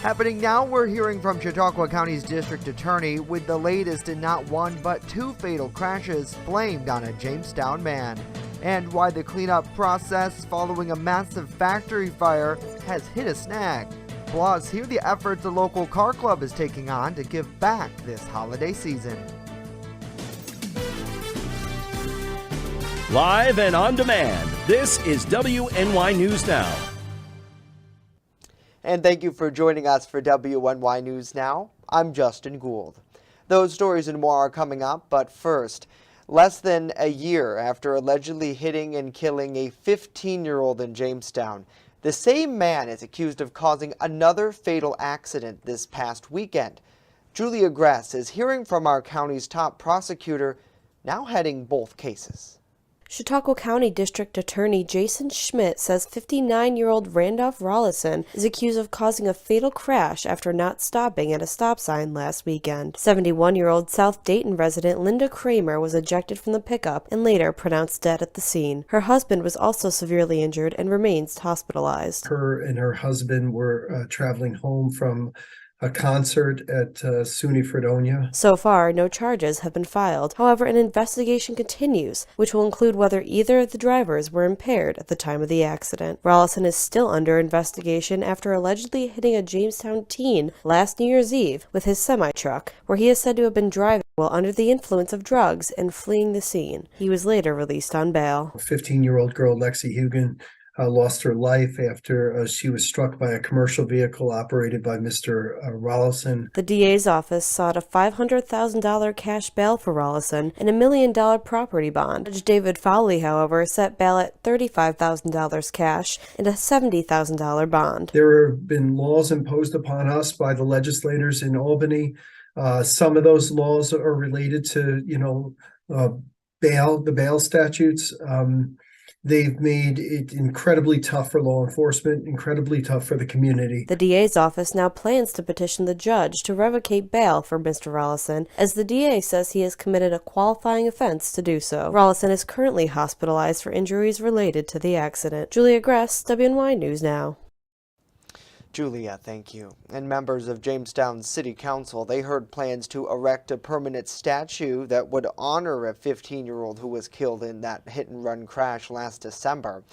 Happening now, we're hearing from Chautauqua County's district attorney with the latest in not one but two fatal crashes blamed on a Jamestown man, and why the cleanup process following a massive factory fire has hit a snag. Plus, hear the efforts the local car club is taking on to give back this holiday season. Live and on demand, this is WNY News Now. And thank you for joining us for WNY News Now. I'm Justin Gould. Those stories and more are coming up, but first, less than a year after allegedly hitting and killing a 15-year-old in Jamestown, the same man is accused of causing another fatal accident this past weekend. Julia Gress is hearing from our county's top prosecutor, now heading both cases. Chautauqua County District Attorney Jason Schmidt says 59-year-old Randolph Rollison is accused of causing a fatal crash after not stopping at a stop sign last weekend. 71-year-old South Dayton resident Linda Kramer was ejected from the pickup and later pronounced dead at the scene. Her husband was also severely injured and remains hospitalized. Her and her husband were traveling home from a concert at SUNY Fredonia. So far, no charges have been filed. However, an investigation continues, which will include whether either of the drivers were impaired at the time of the accident. Rollison is still under investigation after allegedly hitting a Jamestown teen last New Year's Eve with his semi-truck, where he is said to have been driving while under the influence of drugs and fleeing the scene. He was later released on bail. A 15-year-old girl, Lexi Hugan, lost her life after she was struck by a commercial vehicle operated by Mr. Rollison. The DA's office sought a $500,000 cash bail for Rollison and a $1 million property bond. Judge David Fowley, however, set bail at $35,000 cash and a $70,000 bond. There have been laws imposed upon us by the legislators in Albany. Some of those laws are related to, the bail statutes. They've made it incredibly tough for law enforcement, incredibly tough for the community. The DA's office now plans to petition the judge to revocate bail for Mr. Rollison, as the DA says he has committed a qualifying offense to do so. Rollison is currently hospitalized for injuries related to the accident. Julia Gress, WNY News Now. Julia, thank you. And members of Jamestown City Council, they heard plans to erect a permanent statue that would honor a 15-year-old who was killed in that hit-and-run crash last December.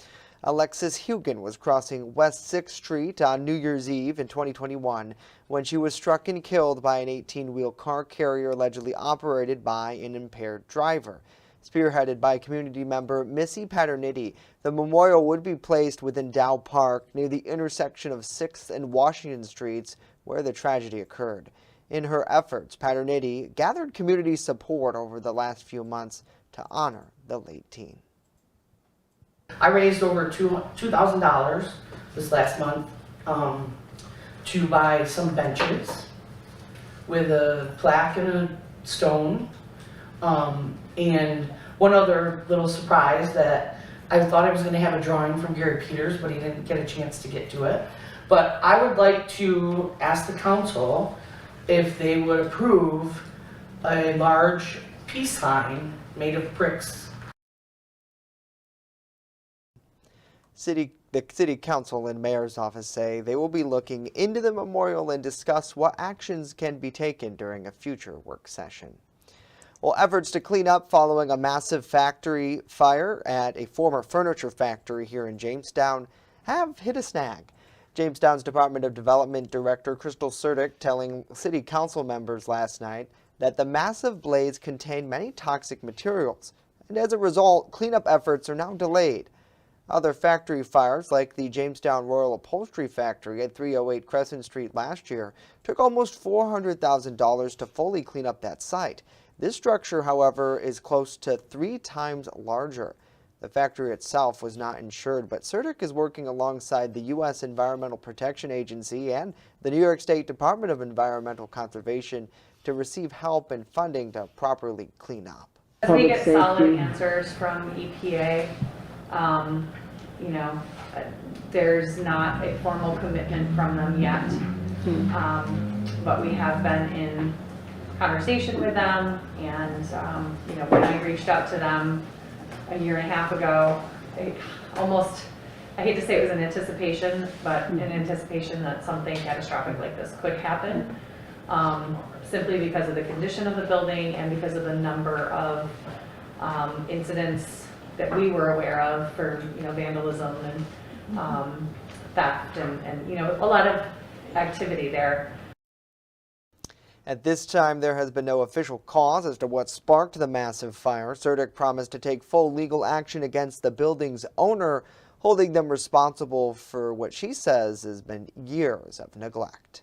Alexis Hugan was crossing West 6th Street on New Year's Eve in 2021 when she was struck and killed by an 18-wheel car carrier allegedly operated by an impaired driver. Spearheaded by community member Missy Paternity, the memorial would be placed within Dow Park near the intersection of 6th and Washington Streets where the tragedy occurred. In her efforts, Paternity gathered community support over the last few months to honor the late teen. I raised over $2,000 this last month to buy some benches with a plaque and a stone. And one other little surprise that I thought I was going to have a drawing from Gary Peters, but he didn't get a chance to get to it. But I would like to ask the council if they would approve a large peace sign made of bricks. The City Council and Mayor's office say they will be looking into the memorial and discuss what actions can be taken during a future work session. Well, efforts to clean up following a massive factory fire at a former furniture factory here in Jamestown have hit a snag. Jamestown's Department of Development Director Crystal Surdick telling City Council members last night that the massive blaze contained many toxic materials, and as a result, cleanup efforts are now delayed. Other factory fires, like the Jamestown Royal Upholstery Factory at 308 Crescent Street last year, took almost $400,000 to fully clean up that site. This structure, however, is close to 3 times larger. The factory itself was not insured, but Surdick is working alongside the U.S. Environmental Protection Agency and the New York State Department of Environmental Conservation to receive help and funding to properly clean up. As we get solid answers from EPA, there's not a formal commitment from them yet, but we have been in conversation with them, and when I reached out to them a year and a half ago, almost I hate to say it was in anticipation, but in anticipation that something catastrophic like this could happen, simply because of the condition of the building and because of the number of incidents that we were aware of for, vandalism and theft and a lot of activity there. At this time, there has been no official cause as to what sparked the massive fire. Surdick promised to take full legal action against the building's owner, holding them responsible for what she says has been years of neglect.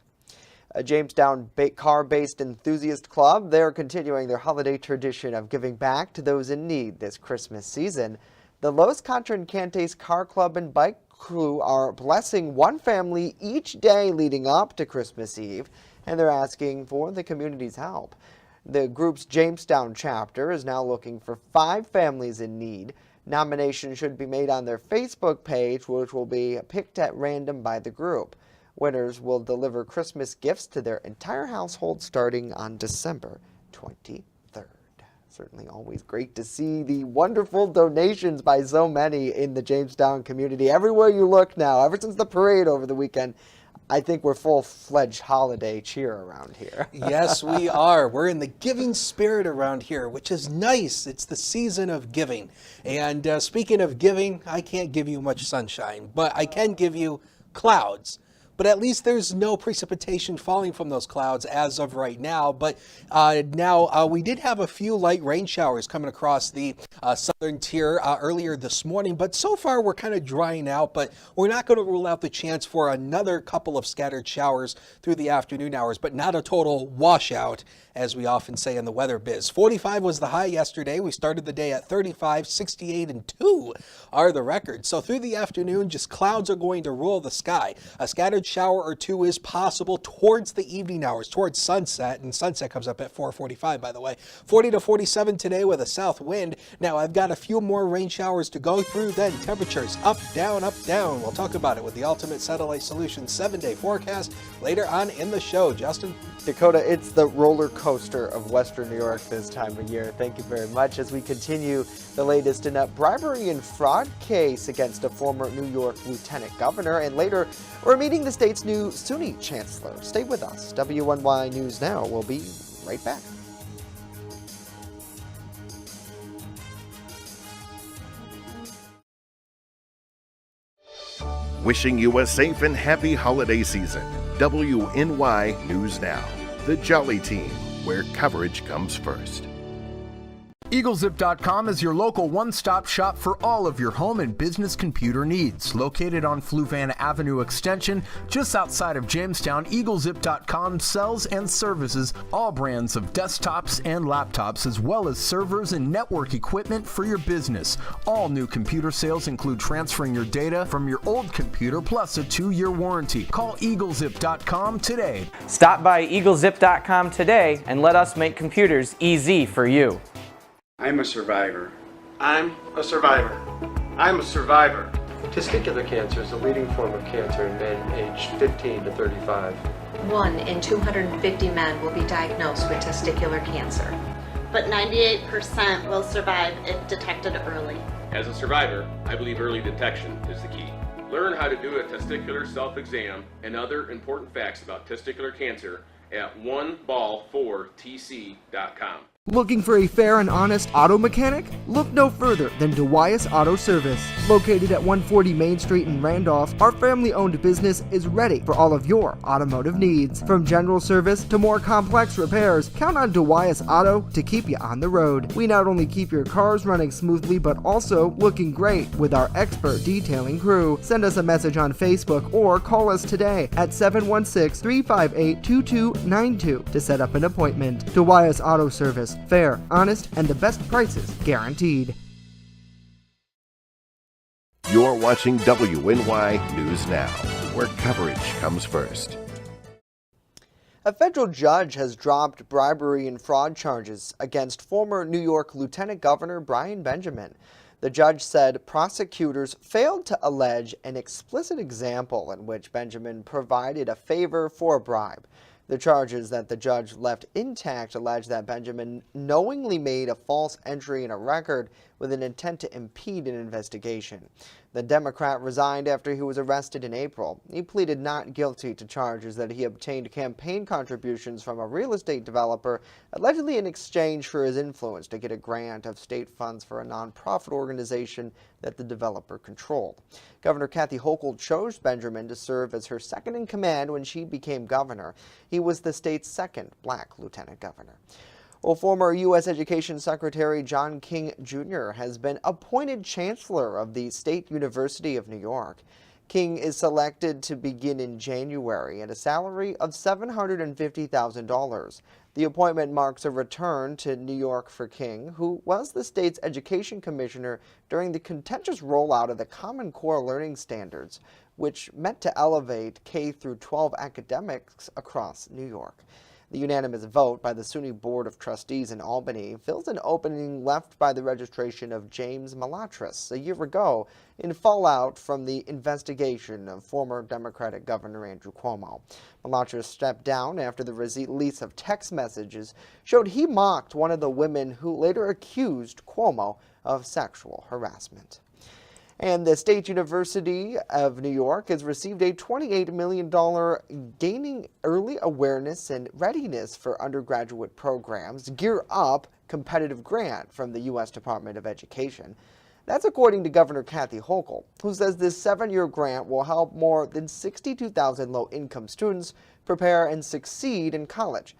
A Jamestown car-based enthusiast club, they're continuing their holiday tradition of giving back to those in need this Christmas season. The Los Contrincantes Car Club and Bike Crew are blessing one family each day leading up to Christmas Eve, and they're asking for the community's help. The group's Jamestown chapter is now looking for 5 families in need. Nominations should be made on their Facebook page, which will be picked at random by the group. Winners will deliver Christmas gifts to their entire household starting on December 23rd. Certainly always great to see the wonderful donations by so many in the Jamestown community. Everywhere you look now, ever since the parade over the weekend, I think we're full-fledged holiday cheer around here. Yes, we are. We're in the giving spirit around here, which is nice. It's the season of giving. And speaking of giving, I can't give you much sunshine, but I can give you clouds. But at least there's no precipitation falling from those clouds as of right now. But now we did have a few light rain showers coming across the southern tier earlier this morning. But so far we're kind of drying out. But we're not going to rule out the chance for another couple of scattered showers through the afternoon hours, but not a total washout, as we often say in the weather biz. 45 was the high yesterday. We started the day at 35, 68, and 2 are the records. So through the afternoon, just clouds are going to rule the sky. A scattered shower or two is possible towards the evening hours, towards sunset, and sunset comes up at 4:45, by the way. 40 to 47 today with a south wind. Now I've got a few more rain showers to go through, then temperatures up, down, up, down. We'll talk about it with the Ultimate Satellite Solutions 7-day forecast later on in the show. Justin? Dakota, it's the roller coaster of Western New York this time of year. Thank you very much as we continue the latest in a bribery and fraud case against a former New York lieutenant governor. And later, we're meeting the state's new SUNY chancellor. Stay with us. WNY News Now will be right back. Wishing you a safe and happy holiday season. WNY News Now, the Jolly Team, where coverage comes first. EagleZip.com is your local one-stop shop for all of your home and business computer needs. Located on Fluvan Avenue Extension, just outside of Jamestown, EagleZip.com sells and services all brands of desktops and laptops, as well as servers and network equipment for your business. All new computer sales include transferring your data from your old computer, plus a 2-year warranty. Call EagleZip.com today. Stop by EagleZip.com today and let us make computers easy for you. I'm a survivor. I'm a survivor. I'm a survivor. Testicular cancer is the leading form of cancer in men aged 15 to 35. 1 in 250 men will be diagnosed with testicular cancer. But 98% will survive if detected early. As a survivor, I believe early detection is the key. Learn how to do a testicular self-exam and other important facts about testicular cancer at oneball4tc.com. Looking for a fair and honest auto mechanic? Look no further than DeWyas Auto Service. Located at 140 Main Street in Randolph, our family-owned business is ready for all of your automotive needs. From general service to more complex repairs, count on DeWyas Auto to keep you on the road. We not only keep your cars running smoothly, but also looking great with our expert detailing crew. Send us a message on Facebook or call us today at 716-358-2292 to set up an appointment. DeWyas Auto Service. Fair, honest, and the best prices guaranteed. You're watching WNY News Now, where coverage comes first. A federal judge has dropped bribery and fraud charges against former New York Lieutenant Governor Brian Benjamin. The judge said prosecutors failed to allege an explicit example in which Benjamin provided a favor for a bribe. The charges that the judge left intact allege that Benjamin knowingly made a false entry in a record with an intent to impede an investigation. The Democrat resigned after he was arrested in April. He pleaded not guilty to charges that he obtained campaign contributions from a real estate developer, allegedly in exchange for his influence to get a grant of state funds for a nonprofit organization that the developer controlled. Governor Kathy Hochul chose Benjamin to serve as her second in command when she became governor. He was the state's second black lieutenant governor. Well, former U.S. Education Secretary John King Jr. has been appointed Chancellor of the State University of New York. King is selected to begin in January at a salary of $750,000. The appointment marks a return to New York for King, who was the state's education commissioner during the contentious rollout of the Common Core learning standards, which meant to elevate K-12 academics across New York. The unanimous vote by the SUNY Board of Trustees in Albany fills an opening left by the registration of James Malatras a year ago in fallout from the investigation of former Democratic Governor Andrew Cuomo. Malatras stepped down after the release of text messages showed he mocked one of the women who later accused Cuomo of sexual harassment. And the State University of New York has received a $28 million Gaining Early Awareness and Readiness for Undergraduate Programs Gear Up competitive grant from the U.S. Department of Education. That's according to Governor Kathy Hochul, who says this 7-year grant will help more than 62,000 low-income students prepare and succeed in college.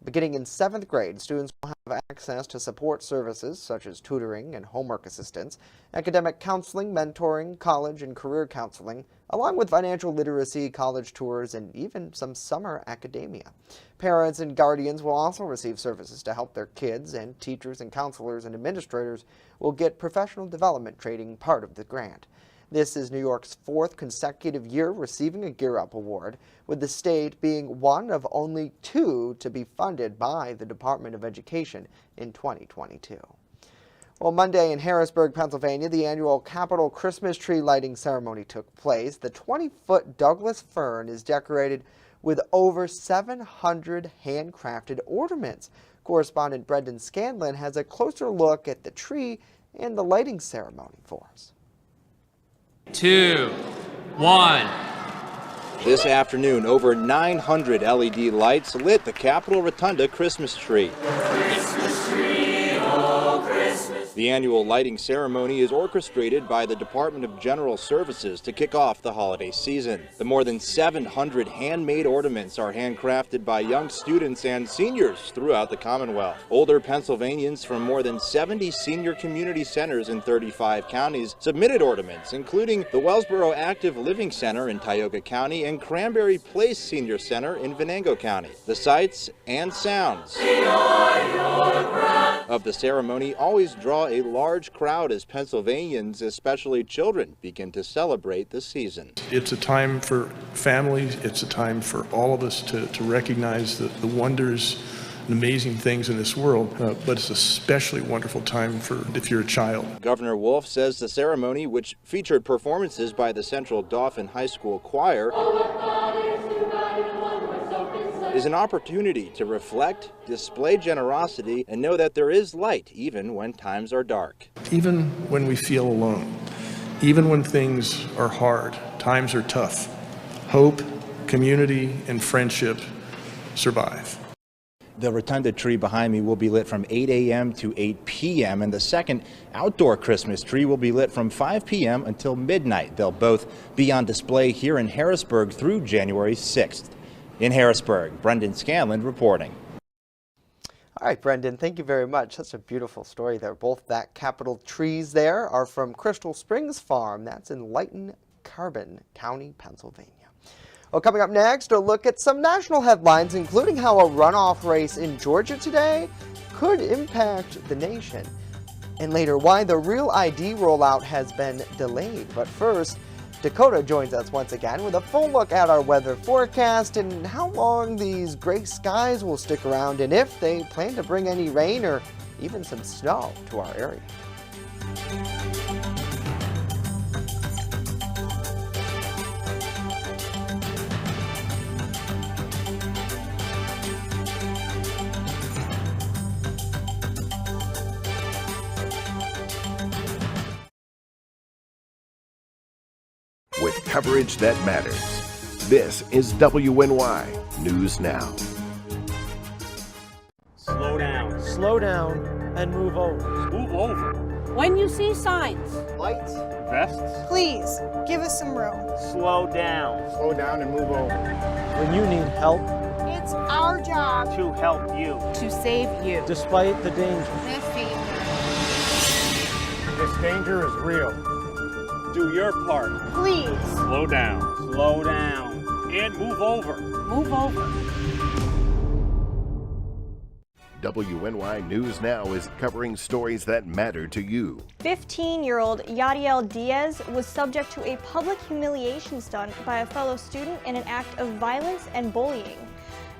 Beginning in 7th grade, students will have access to support services such as tutoring and homework assistance, academic counseling, mentoring, college and career counseling, along with financial literacy, college tours, and even some summer academia. Parents and guardians will also receive services to help their kids, and teachers and counselors and administrators will get professional development training part of the grant. This is New York's 4th consecutive year receiving a Gear Up award, with the state being one of only 2 to be funded by the Department of Education in 2022. Well, Monday in Harrisburg, Pennsylvania, the annual Capitol Christmas tree lighting ceremony took place. The 20-foot Douglas fern is decorated with over 700 handcrafted ornaments. Correspondent Brendan Scanlon has a closer look at the tree and the lighting ceremony for us. 2, 1. This afternoon, over 900 LED lights lit the Capitol Rotunda Christmas tree. Christmas tree, oh Christmas. The annual lighting ceremony is orchestrated by the Department of General Services to kick off the holiday season. The more than 700 handmade ornaments are handcrafted by young students and seniors throughout the Commonwealth. Older Pennsylvanians from more than 70 senior community centers in 35 counties submitted ornaments, including the Wellsboro Active Living Center in Tioga County and Cranberry Place Senior Center in Venango County. The sights and sounds of the ceremony always draw a large crowd as Pennsylvanians, especially children, begin to celebrate the season. It's a time for families, it's a time for all of us to recognize the wonders and amazing things in this world, but it's especially a wonderful time for if you're a child. Governor Wolf says the ceremony, which featured performances by the Central Dauphin High School Choir, is an opportunity to reflect, display generosity, and know that there is light even when times are dark. Even when we feel alone, even when things are hard, times are tough, hope, community, and friendship survive. The rotunda tree behind me will be lit from 8 a.m. to 8 p.m. and the second outdoor Christmas tree will be lit from 5 p.m. until midnight. They'll both be on display here in Harrisburg through January 6th. In Harrisburg, Brendan Scanlon reporting. All right, Brendan, thank you very much. Such a beautiful story there. Both that Capitol trees there are from Crystal Springs Farm. That's in Lytton, Carbon County, Pennsylvania. Well, coming up next, a look at some national headlines, including how a runoff race in Georgia today could impact the nation. And later, why the Real ID rollout has been delayed. But first, Dakota joins us once again with a full look at our weather forecast and how long these gray skies will stick around and if they plan to bring any rain or even some snow to our area. with coverage that matters. This is WNY News Now. Slow down. Slow down and move over. Move over. When you see signs, Lights. Vests. please give us some room. Slow down. Slow down and move over. When you need help, It's our job To help you. to save you. despite the danger. This danger is real. Do your part. Please Slow down. Slow down. And move over. move over. WNY News Now is covering stories that matter to you. 15-year-old Yadiel Diaz was subject to a public humiliation stunt by a fellow student in an act of violence and bullying.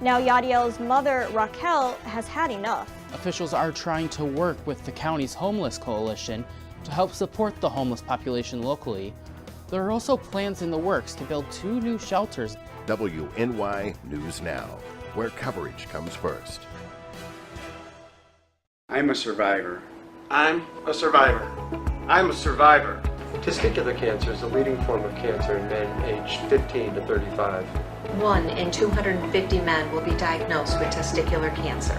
Now Yadiel's mother, Raquel, has had enough. Officials are trying to work with the county's homeless coalition to help support the homeless population locally. There are also plans in the works to build 2 new shelters. WNY News Now, where coverage comes first. I'm a survivor. I'm a survivor. I'm a survivor. Testicular cancer is the leading form of cancer in men aged 15 to 35. 1 in 250 men will be diagnosed with testicular cancer.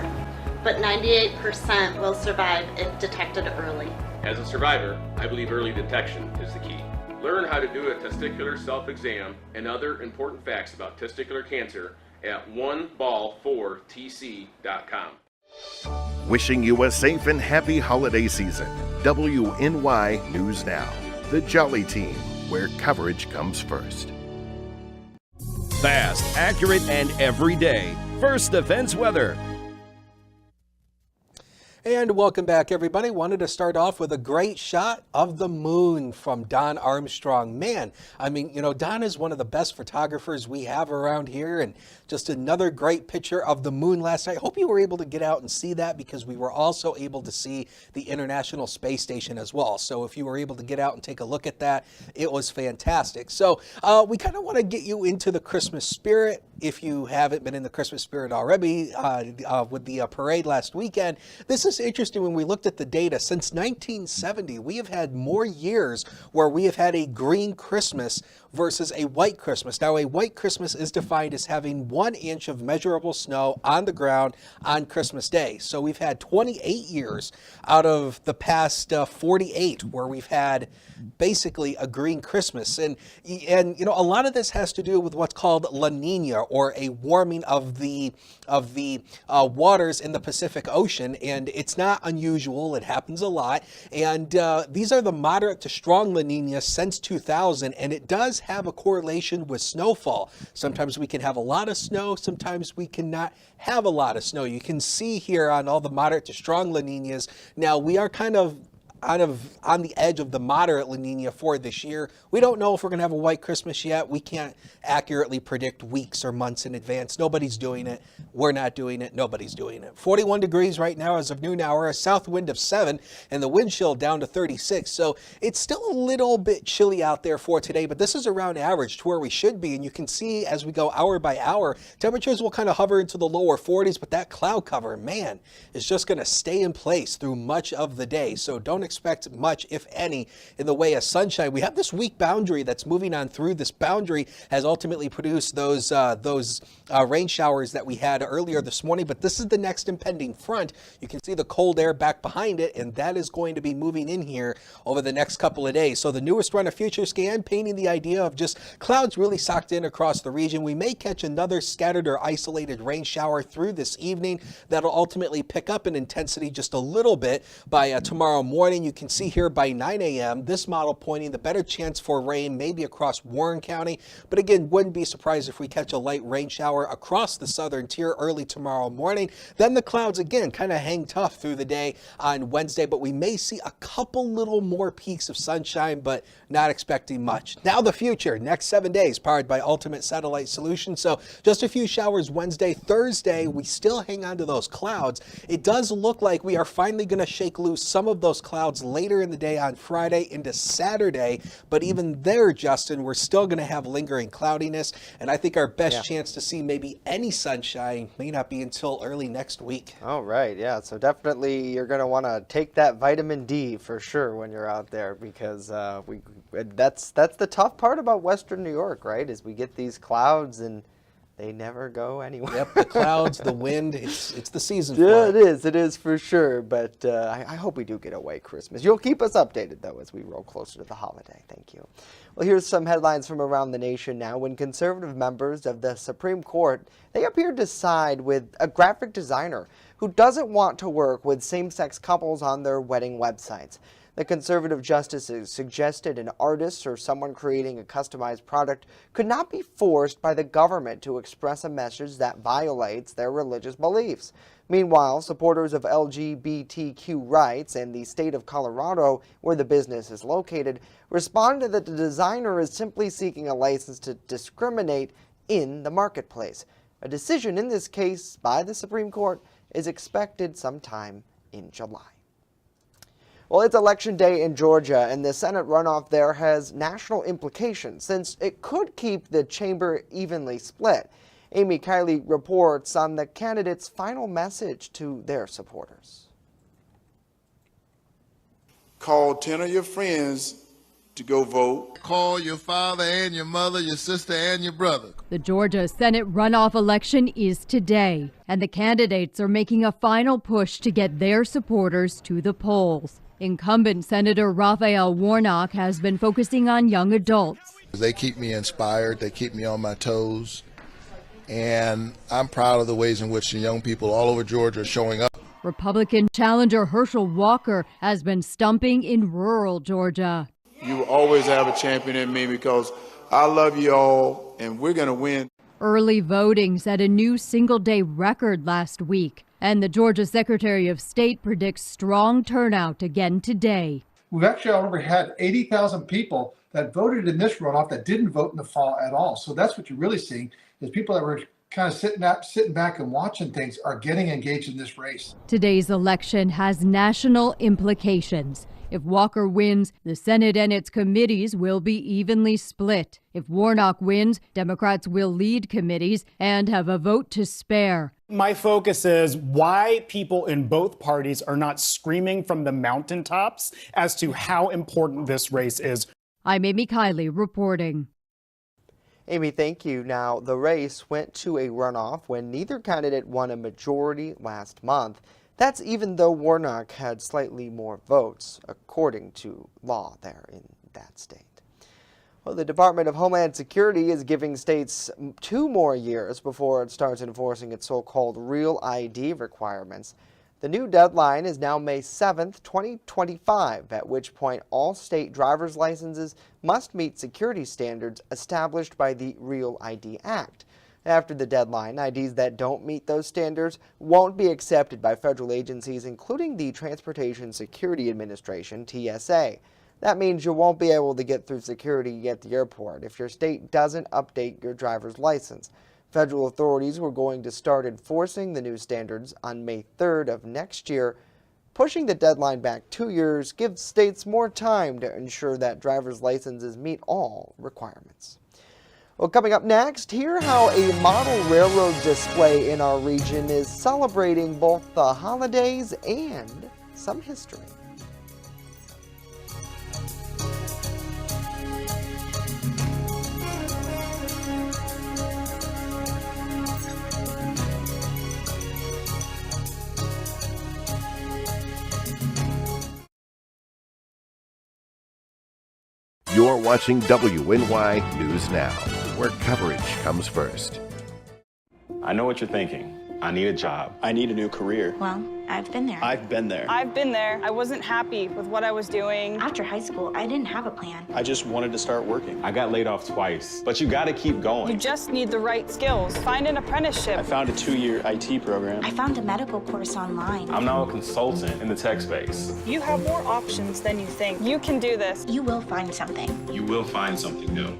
But 98% will survive if detected early. As a survivor, I believe early detection is the key. Learn how to do a testicular self-exam and other important facts about testicular cancer at oneball4tc.com. Wishing you a safe and happy holiday season. WNY News Now, the Jolly Team, where coverage comes first. Fast, accurate, and everyday. First Defense Weather. And welcome back, everybody. Wanted to start off with a great shot of the moon from Don Armstrong. Man, I mean, you know, Don is one of the best photographers we have around here, and just another great picture of the moon last night. Hope you were able to get out and see that, because we were also able to see the International Space Station as well. So if you were able to get out and take a look at that, it was fantastic. So we kind of want to get you into the Christmas spirit. If you haven't been in the Christmas spirit already with the parade last weekend, this is interesting. When we looked at the data, since 1970, we have had more years where we have had a green Christmas versus a white Christmas. Now, a white Christmas is defined as having 1 inch of measurable snow on the ground on Christmas Day. So we've had 28 years out of the past 48 where we've had basically a green Christmas. And you know, a lot of this has to do with what's called La Nina, or a warming of the waters in the Pacific Ocean. And it's not unusual. It happens a lot. And these are the moderate to strong La Nina since 2000. And it does have a correlation with snowfall. Sometimes we can have a lot of snow. Sometimes we cannot have a lot of snow. You can see here on all the moderate to strong La Ninas. Now, we are kind of on the edge of the moderate La Nina for this year. We don't know if we're going to have a white Christmas yet. We can't accurately predict weeks or months in advance. Nobody's doing it. We're not doing it. Nobody's doing it. 41 degrees right now as of noon hour, a south wind of 7, and the wind chill down to 36. So it's still a little bit chilly out there for today, but this is around average to where we should be. And you can see as we go hour by hour, temperatures will kind of hover into the lower 40s, but that cloud cover, man, is just going to stay in place through much of the day. So don't expect much, if any, in the way of sunshine. We have this weak boundary that's moving on through. This boundary has ultimately produced those rain showers that we had earlier this morning, but this is the next impending front. You can see the cold air back behind it, and that is going to be moving in here over the next couple of days. So the newest run of Future Scan painting the idea of just clouds really socked in across the region. We may catch another scattered or isolated rain shower through this evening that'll ultimately pick up in intensity just a little bit by tomorrow morning. You can see here by 9 a.m. this model pointing the better chance for rain maybe across Warren County, but again, wouldn't be surprised if we catch a light rain shower across the southern tier early tomorrow morning. Then the clouds again kind of hang tough through the day on Wednesday, but we may see a couple little more peaks of sunshine, but not expecting much. Now the future, next 7 days, powered by Ultimate Satellite Solutions. So just a few showers Wednesday. Thursday, we still hang on to those clouds. It does look like we are finally going to shake loose some of those clouds later in the day on Friday into Saturday, but even there, Justin, we're still going to have lingering cloudiness, and I think our best chance to see maybe any sunshine may not be until early next week. Oh, right, yeah, so definitely you're going to want to take that vitamin D for sure when you're out there, because we That's the tough part about Western New York, right? Is we get these clouds and they never go anywhere. Yep, the clouds, the wind, it's the season Yeah, for it. it is for sure, but I hope we do get a white Christmas. You'll keep us updated, though, as we roll closer to the holiday. Thank you. Well, here's some headlines from around the nation now. When conservative members of the Supreme Court, they appeared to side with a graphic designer who doesn't want to work with same-sex couples on their wedding websites. The conservative justices suggested an artist or someone creating a customized product could not be forced by the government to express a message that violates their religious beliefs. Meanwhile, supporters of LGBTQ rights in the state of Colorado, where the business is located, responded that the designer is simply seeking a license to discriminate in the marketplace. A decision in this case by the Supreme Court is expected sometime in July. Well, it's election day in Georgia, and the Senate runoff there has national implications since it could keep the chamber evenly split. Amy Kiley reports on the candidates' final message to their supporters. Call 10 of your friends to go vote. Call your father and your mother, your sister and your brother. The Georgia Senate runoff election is today, and the candidates are making a final push to get their supporters to the polls. Incumbent Senator Raphael Warnock has been focusing on young adults. They keep me inspired, they keep me on my toes, and I'm proud of the ways in which the young people all over Georgia are showing up. Republican challenger Herschel Walker has been stumping in rural Georgia. You will always have a champion in me because I love you all and we're going to win. Early voting set a new single-day record last week, and the Georgia Secretary of State predicts strong turnout again today. We've actually already had 80,000 people that voted in this runoff that didn't vote in the fall at all. So that's what you're really seeing is people that were kind of sitting back and watching things are getting engaged in this race. Today's election has national implications. If Walker wins, the Senate and its committees will be evenly split. If Warnock wins, Democrats will lead committees and have a vote to spare. My focus is why people in both parties are not screaming from the mountaintops as to how important this race is. I'm Amy Kiley reporting. Amy, thank you. Now, the race went to a runoff when neither candidate won a majority last month. That's even though Warnock had slightly more votes, according to law there in that state. Well, the Department of Homeland Security is giving states 2 more years before it starts enforcing its so-called Real ID requirements. The new deadline is now May 7th, 2025, at which point all state driver's licenses must meet security standards established by the Real ID Act. After the deadline, IDs that don't meet those standards won't be accepted by federal agencies, including the Transportation Security Administration, TSA. That means you won't be able to get through security at the airport if your state doesn't update your driver's license. Federal authorities were going to start enforcing the new standards on May 3rd of next year. Pushing the deadline back 2 years gives states more time to ensure that driver's licenses meet all requirements. Well, coming up next, hear how a model railroad display in our region is celebrating both the holidays and some history. You're watching WNY News Now, where coverage comes first. I know what you're thinking. I need a job. I need a new career. Well, I've been there. I've been there. I've been there. I wasn't happy with what I was doing. After high school, I didn't have a plan. I just wanted to start working. I got laid off twice, but you got to keep going. You just need the right skills. Find an apprenticeship. I found a 2-year IT program. I found a medical course online. I'm now a consultant in the tech space. You have more options than you think. You can do this. You will find something. You will find something new.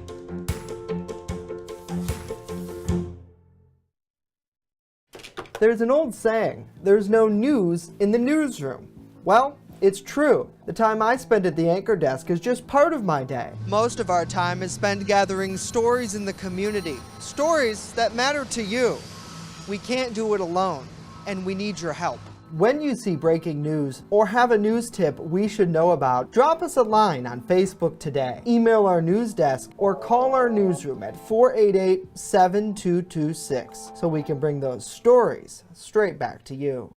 There's an old saying, there's no news in the newsroom. Well, it's true. The time I spend at the anchor desk is just part of my day. Most of our time is spent gathering stories in the community, stories that matter to you. We can't do it alone, and we need your help. When you see breaking news or have a news tip we should know about, drop us a line on Facebook today, email our news desk, or call our newsroom at 488-7226 so we can bring those stories straight back to you.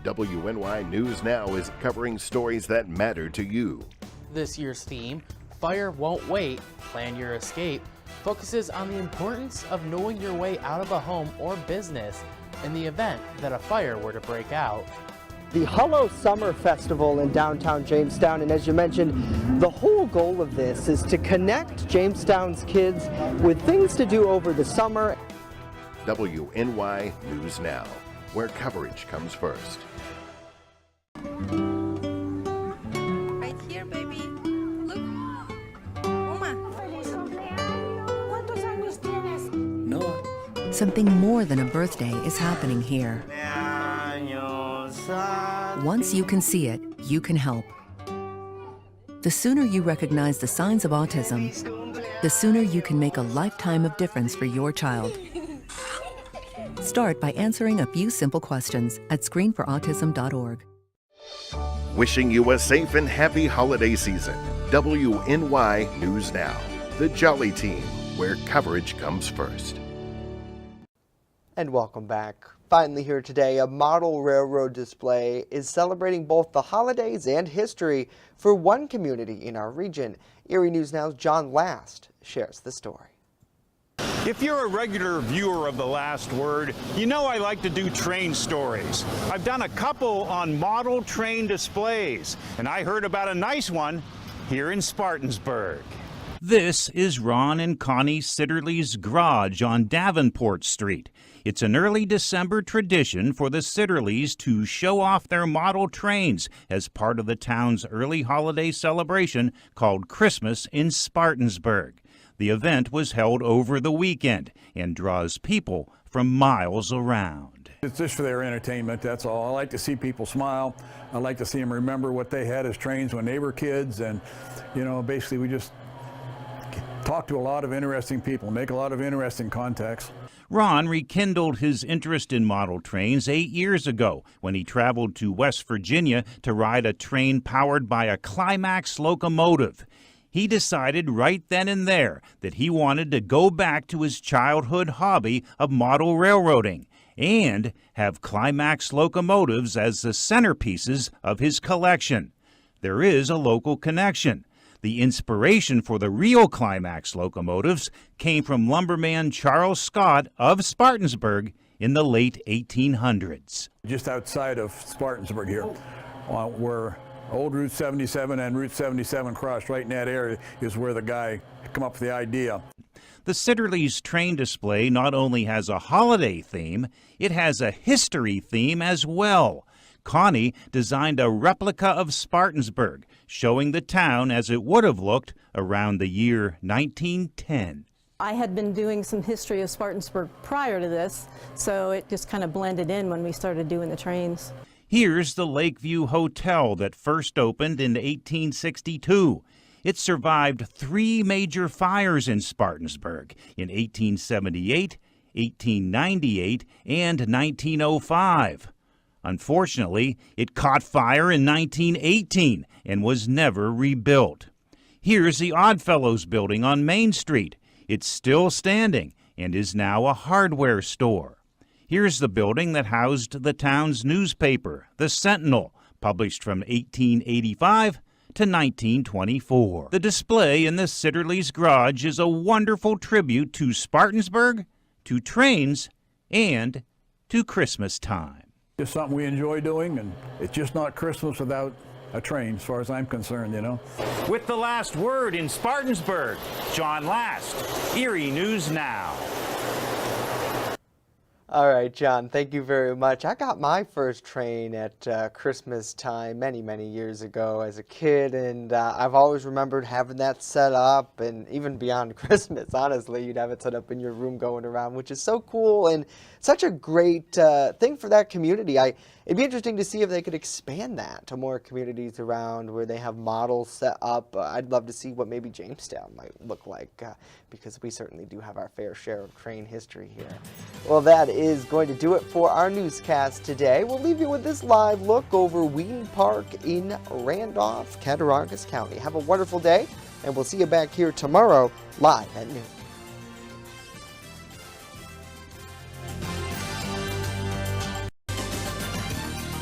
WNY News Now is covering stories that matter to you. This year's theme, Fire Won't Wait, Plan Your Escape, focuses on the importance of knowing your way out of a home or business in the event that a fire were to break out. The Hello Summer Festival in downtown Jamestown, and as you mentioned, the whole goal of this is to connect Jamestown's kids with things to do over the summer. WNY News Now, where coverage comes first. Right here, baby. Look. Uma. Something more than a birthday is happening here. Once you can see it, you can help. The sooner you recognize the signs of autism, the sooner you can make a lifetime of difference for your child. Start by answering a few simple questions at screenforautism.org. Wishing you a safe and happy holiday season. WNY News Now, the Jolly Team, where coverage comes first. And welcome back. Finally here today, a model railroad display is celebrating both the holidays and history for one community in our region. Erie News Now's John Last shares the story. If you're a regular viewer of The Last Word, you know I like to do train stories. I've done a couple on model train displays, and I heard about a nice one here in Spartansburg. This is Ron and Connie Sitterly's garage on Davenport Street. It's an early December tradition for the Sitterlys to show off their model trains as part of the town's early holiday celebration called Christmas in Spartansburg. The event was held over the weekend and draws people from miles around. It's just for their entertainment, that's all. I like to see people smile. I like to see them remember what they had as trains when they were kids. And, you know, basically we just talk to a lot of interesting people, make a lot of interesting contacts. Ron rekindled his interest in model trains 8 years ago when he traveled to West Virginia to ride a train powered by a Climax locomotive. He decided right then and there that he wanted to go back to his childhood hobby of model railroading and have Climax locomotives as the centerpieces of his collection. There is a local connection. The inspiration for the real Climax locomotives came from lumberman Charles Scott of Spartansburg in the late 1800s. Just outside of Spartansburg here, where old Route 77 and Route 77 crossed, right in that area is where the guy came up with the idea. The Sitterly's train display not only has a holiday theme, it has a history theme as well. Connie designed a replica of Spartansburg, showing the town as it would have looked around the year 1910. I had been doing some history of Spartansburg prior to this, so it just kind of blended in when we started doing the trains. Here's the Lakeview Hotel that first opened in 1862. It survived 3 major fires in Spartansburg in 1878, 1898, and 1905. Unfortunately, it caught fire in 1918 and was never rebuilt. Here's the Oddfellows building on Main Street. It's still standing and is now a hardware store. Here's the building that housed the town's newspaper, the Sentinel, published from 1885 to 1924. The display in the Sitterly's garage is a wonderful tribute to Spartansburg, to trains, and to Christmas time. Just something we enjoy doing, and it's just not Christmas without a train, as far as I'm concerned, you know. With The Last Word in Spartansburg, John Last, Erie News Now. All right, John, thank you very much. I got my first train at Christmas time many, many years ago as a kid, and I've always remembered having that set up, and even beyond Christmas, honestly, you'd have it set up in your room going around, which is so cool and such a great thing for that community. It'd be interesting to see if they could expand that to more communities around where they have models set up. I'd love to see what maybe Jamestown might look like because we certainly do have our fair share of train history here. Well, that is going to do it for our newscast today. We'll leave you with this live look over Wheaton Park in Randolph, Cattaraugus County. Have a wonderful day, and we'll see you back here tomorrow live at noon.